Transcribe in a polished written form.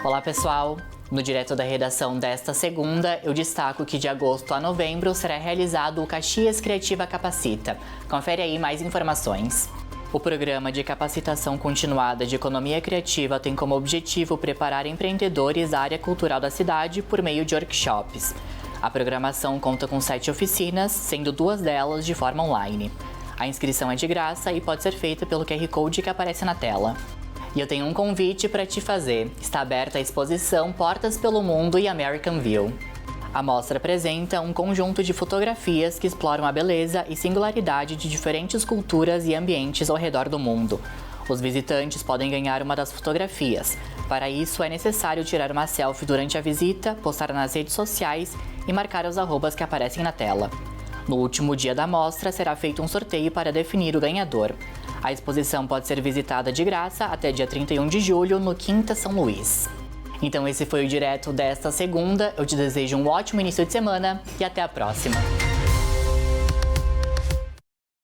Olá pessoal, no Direto da Redação desta segunda, eu destaco que de agosto a novembro será realizado o Caxias Criativa Capacita. Confere aí mais informações. O programa de capacitação continuada de economia criativa tem como objetivo preparar empreendedores da área cultural da cidade por meio de workshops. A programação conta com 7 oficinas, sendo 2 delas de forma online. A inscrição é de graça e pode ser feita pelo QR Code que aparece na tela. E eu tenho um convite para te fazer. Está aberta a exposição Portas pelo Mundo e American View. A mostra apresenta um conjunto de fotografias que exploram a beleza e singularidade de diferentes culturas e ambientes ao redor do mundo. Os visitantes podem ganhar uma das fotografias. Para isso, é necessário tirar uma selfie durante a visita, postar nas redes sociais e marcar os arrobas que aparecem na tela. No último dia da mostra, será feito um sorteio para definir o ganhador. A exposição pode ser visitada de graça até dia 31 de julho no Quinta São Luís. Então esse foi o Direto desta segunda. Eu te desejo um ótimo início de semana e até a próxima.